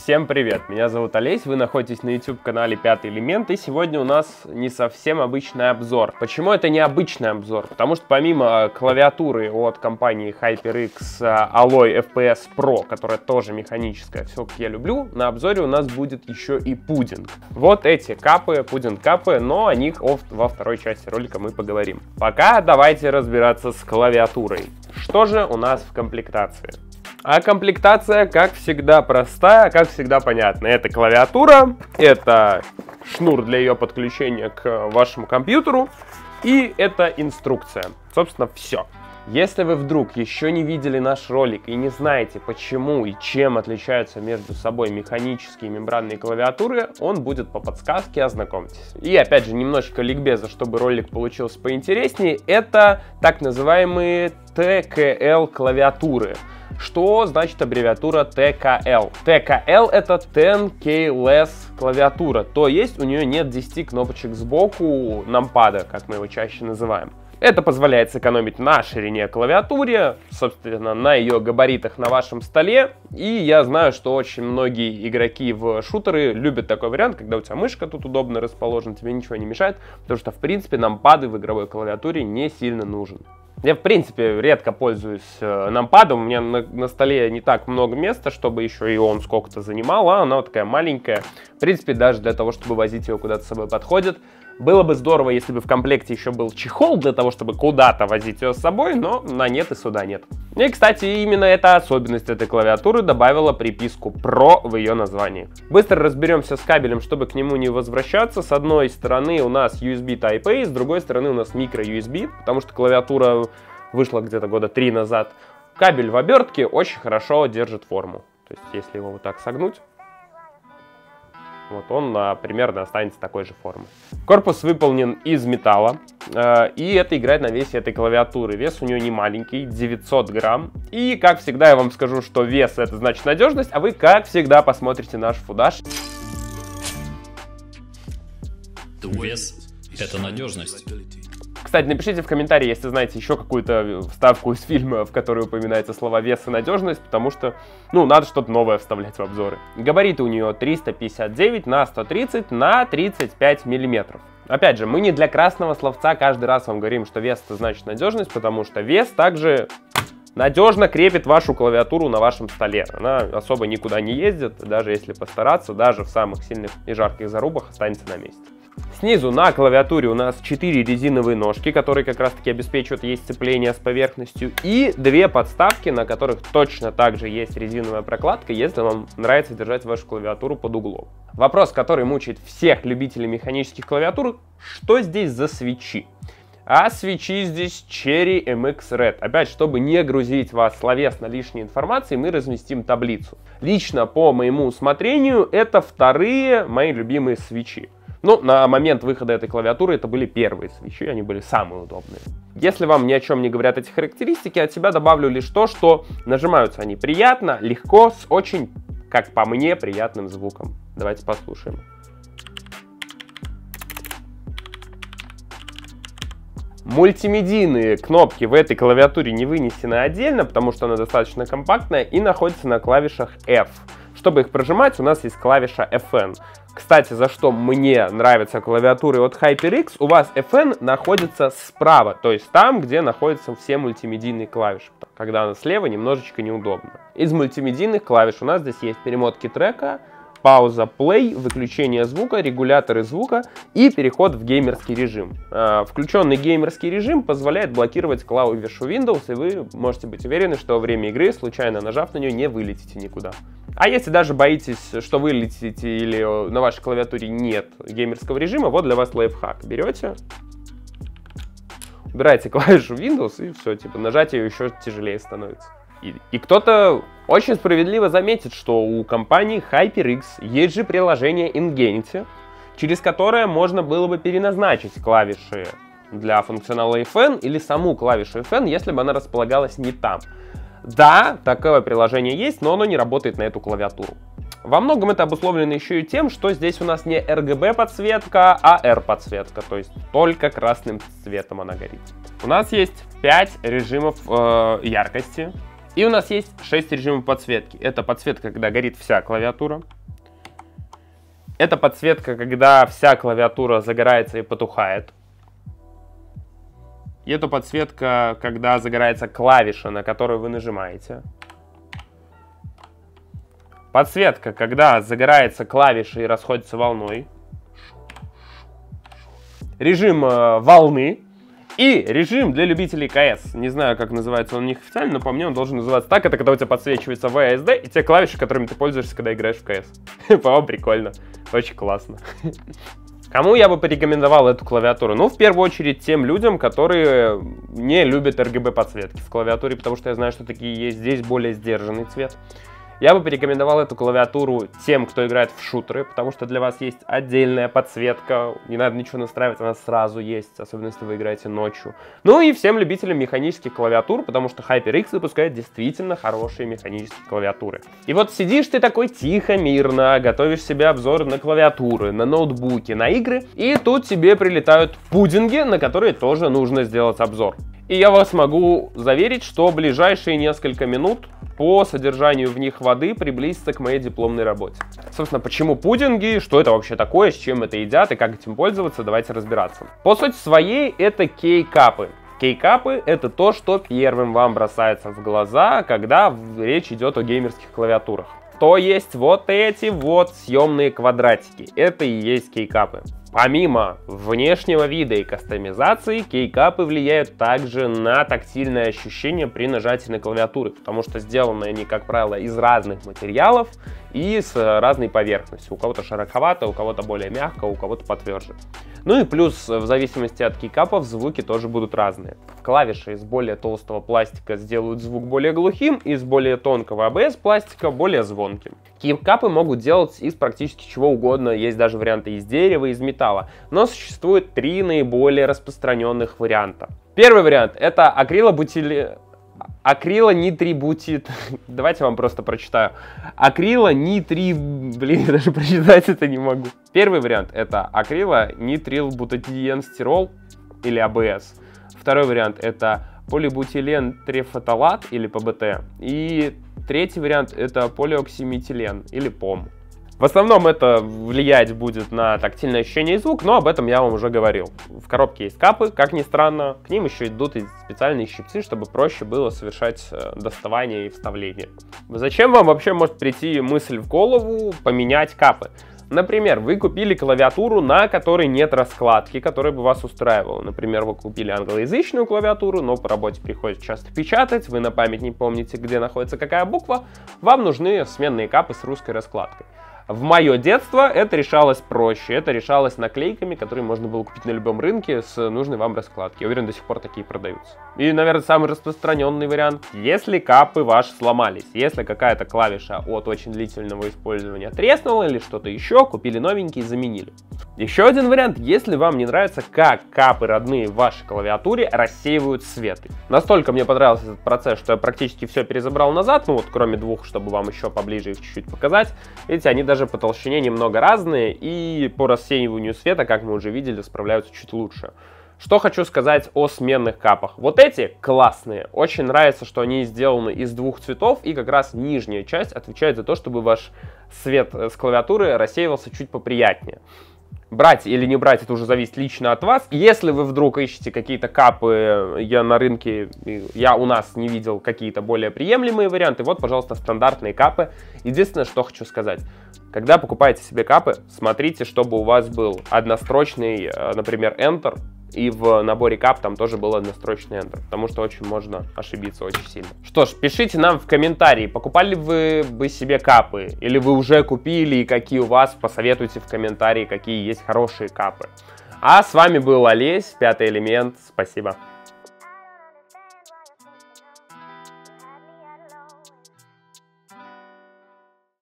Всем привет, меня зовут Олесь, вы находитесь на YouTube-канале Пятый Элемент, и сегодня у нас не совсем обычный обзор. Почему это не обычный обзор? Потому что помимо клавиатуры от компании HyperX Alloy FPS Pro, которая тоже механическая, все как я люблю, на обзоре у нас будет еще и пудинг. Вот эти капы, пудинг-капы, но о них во второй части ролика мы поговорим. Пока давайте разбираться с клавиатурой. Что же у нас в комплектации? А комплектация, как всегда, простая, как всегда, понятна. Это клавиатура, это шнур для ее подключения к вашему компьютеру, и это инструкция. Собственно, все. Если вы вдруг еще не видели наш ролик и не знаете, почему и чем отличаются между собой механические и мембранные клавиатуры, он будет по подсказке, ознакомьтесь. И опять же, немножечко ликбеза, чтобы ролик получился поинтереснее, это так называемые TKL клавиатуры. Что значит аббревиатура TKL? TKL это 10 keyless клавиатура, то есть у нее нет 10 кнопочек сбоку нампада, как мы его чаще называем. Это позволяет сэкономить на ширине клавиатуры, собственно, на ее габаритах на вашем столе. И я знаю, что очень многие игроки в шутеры любят такой вариант, когда у тебя мышка тут удобно расположена, тебе ничего не мешает, потому что, в принципе, нампады в игровой клавиатуре не сильно нужен. Я, в принципе, редко пользуюсь нампадом, у меня на столе не так много места, чтобы еще и он сколько-то занимал, а она вот такая маленькая. В принципе, даже для того, чтобы возить ее куда-то с собой подходит. Было бы здорово, если бы в комплекте еще был чехол для того, чтобы куда-то возить ее с собой, но на нет и сюда нет. И, кстати, именно эта особенность этой клавиатуры добавила приписку Pro в ее названии. Быстро разберемся с кабелем, чтобы к нему не возвращаться. С одной стороны у нас USB Type-A, с другой стороны у нас micro-USB, потому что клавиатура вышла где-то года 3 назад. Кабель в обертке очень хорошо держит форму. То есть, если его вот так согнуть, вот он примерно останется такой же формы. Корпус выполнен из металла, и это играет на весе этой клавиатуры. Вес у нее не маленький, 900 грамм. И, как всегда, я вам скажу, что вес — это значит надежность, а вы, как всегда, посмотрите наш фудаж. Вес — это надежность. Кстати, напишите в комментарии, если знаете еще какую-то вставку из фильма, в которой упоминается слова вес и надежность, потому что, надо что-то новое вставлять в обзоры. Габариты у нее 359 на 130 на 35 миллиметров. Опять же, мы не для красного словца каждый раз вам говорим, что вес — это значит надежность, потому что вес также надежно крепит вашу клавиатуру на вашем столе. Она особо никуда не ездит, даже если постараться, даже в самых сильных и жарких зарубах останется на месте. Снизу на клавиатуре у нас 4 резиновые ножки, которые как раз таки обеспечивают ей сцепление с поверхностью, и 2 подставки, на которых точно так же есть резиновая прокладка, если вам нравится держать вашу клавиатуру под углом. Вопрос, который мучает всех любителей механических клавиатур: что здесь за свечи? А свечи здесь Cherry MX Red. Опять, чтобы не грузить вас словесно лишней информацией, мы разместим таблицу. Лично по моему усмотрению это вторые мои любимые свечи. На момент выхода этой клавиатуры это были первые свечи, они были самые удобные. Если вам ни о чем не говорят эти характеристики, от себя добавлю лишь то, что нажимаются они приятно, легко, с очень, как по мне, приятным звуком. Давайте послушаем. Мультимедийные кнопки в этой клавиатуре не вынесены отдельно, потому что она достаточно компактная и находится на клавишах F. Чтобы их прожимать, у нас есть клавиша FN. Кстати, за что мне нравятся клавиатуры от HyperX, у вас FN находится справа, то есть там, где находятся все мультимедийные клавиши. Когда она слева, немножечко неудобно. Из мультимедийных клавиш у нас здесь есть перемотки трека, пауза, play, выключение звука, регуляторы звука и переход в геймерский режим. Включенный геймерский режим позволяет блокировать клавишу Windows, и вы можете быть уверены, что во время игры, случайно нажав на нее, не вылетите никуда. А если даже боитесь, что вылетите или на вашей клавиатуре нет геймерского режима, вот для вас лайфхак. Берете, убираете клавишу Windows, и все, нажать ее еще тяжелее становится. И кто-то очень справедливо заметит, что у компании HyperX есть же приложение Ingenity, через которое можно было бы переназначить клавиши для функционала FN или саму клавишу FN, если бы она располагалась не там. Да, такое приложение есть, но оно не работает на эту клавиатуру. Во многом это обусловлено еще и тем, что здесь у нас не RGB подсветка, а R подсветка, то есть только красным цветом она горит. У нас есть 5 режимов яркости. И у нас есть 6 режимов подсветки. Это подсветка, когда горит вся клавиатура. Это подсветка, когда вся клавиатура загорается и потухает. И это подсветка, когда загорается клавиша, на которую вы нажимаете. Подсветка, когда загорается клавиша и расходится волной. Режим волны. И режим для любителей КС. Не знаю, как называется он у них официально, но по мне он должен называться так. Это когда у тебя подсвечивается VSD и те клавиши, которыми ты пользуешься, когда играешь в КС. По-моему, прикольно. Очень классно. Кому я бы порекомендовал эту клавиатуру? Ну, в первую очередь, тем людям, которые не любят RGB подсветки в клавиатуре, потому что я знаю, что такие есть. Здесь более сдержанный цвет. Я бы порекомендовал эту клавиатуру тем, кто играет в шутеры, потому что для вас есть отдельная подсветка, не надо ничего настраивать, она сразу есть, особенно если вы играете ночью. Ну и всем любителям механических клавиатур, потому что HyperX выпускает действительно хорошие механические клавиатуры. И вот сидишь ты такой тихо, мирно, готовишь себе обзор на клавиатуры, на ноутбуки, на игры, и тут тебе прилетают пудинги, на которые тоже нужно сделать обзор. И я вас могу заверить, что ближайшие несколько минут по содержанию в них воды приблизится к моей дипломной работе. Собственно, почему пудинги, что это вообще такое, с чем это едят и как этим пользоваться, давайте разбираться. По сути своей, это кейкапы. Кейкапы — это то, что первым вам бросается в глаза, когда речь идет о геймерских клавиатурах. То есть вот эти вот съемные квадратики. Это и есть кейкапы. Помимо внешнего вида и кастомизации, кейкапы влияют также на тактильное ощущение при нажатии на клавиатуры, потому что сделаны они, как правило, из разных материалов и с разной поверхностью. У кого-то широковато, у кого-то более мягко, у кого-то потверже. Ну и плюс, в зависимости от кейкапов, звуки тоже будут разные. Клавиши из более толстого пластика сделают звук более глухим, из более тонкого ABS пластика более звонким. Кейкапы могут делать из практически чего угодно, есть даже варианты из дерева, из металла, но существует 3 наиболее распространенных варианта. Первый вариант — это акрилонитрибутит. Давайте я вам просто прочитаю. Блин, даже прочитать это не могу. Первый вариант — это акрилонитрилбутадиенстирол или АБС. Второй вариант — это полибутилен трифоталат или ПБТ. И третий вариант — это полиоксиметилен или ПОМ. В основном это влиять будет на тактильное ощущение и звук, но об этом я вам уже говорил. В коробке есть капы, как ни странно, к ним еще идут и специальные щипцы, чтобы проще было совершать доставание и вставление. Зачем вам вообще может прийти мысль в голову поменять капы? Например, вы купили клавиатуру, на которой нет раскладки, которая бы вас устраивала. Например, вы купили англоязычную клавиатуру, но по работе приходится часто печатать, вы на память не помните, где находится какая буква, вам нужны сменные капы с русской раскладкой. В мое детство это решалось проще, это решалось наклейками, которые можно было купить на любом рынке с нужной вам раскладки. Я уверен, до сих пор такие продаются. И, наверное, самый распространенный вариант. Если капы ваши сломались, если какая-то клавиша от очень длительного использования треснула или что-то еще, купили новенькие и заменили. Еще один вариант, если вам не нравится, как капы родные в вашей клавиатуре рассеивают свет. Настолько мне понравился этот процесс, что я практически все перезабрал назад, ну вот кроме двух, чтобы вам еще поближе их чуть-чуть показать. Видите, они даже по толщине немного разные, и по рассеиванию света, как мы уже видели, справляются чуть лучше. Что хочу сказать о сменных капах. Вот эти классные. Очень нравится, что они сделаны из двух цветов, и как раз нижняя часть отвечает за то, чтобы ваш свет с клавиатуры рассеивался чуть поприятнее. Брать или не брать, это уже зависит лично от вас. Если вы вдруг ищете какие-то капы, я на рынке, у нас не видел какие-то более приемлемые варианты, вот, пожалуйста, стандартные капы. Единственное, что хочу сказать. Когда покупаете себе капы, смотрите, чтобы у вас был однострочный, например, Enter, и в наборе кап там тоже был однострочный Enter, потому что очень можно ошибиться очень сильно. Что ж, пишите нам в комментарии, покупали вы бы себе капы, или вы уже купили, и какие у вас, посоветуйте в комментарии, какие есть хорошие капы. А с вами был Олесь, Пятый элемент, спасибо.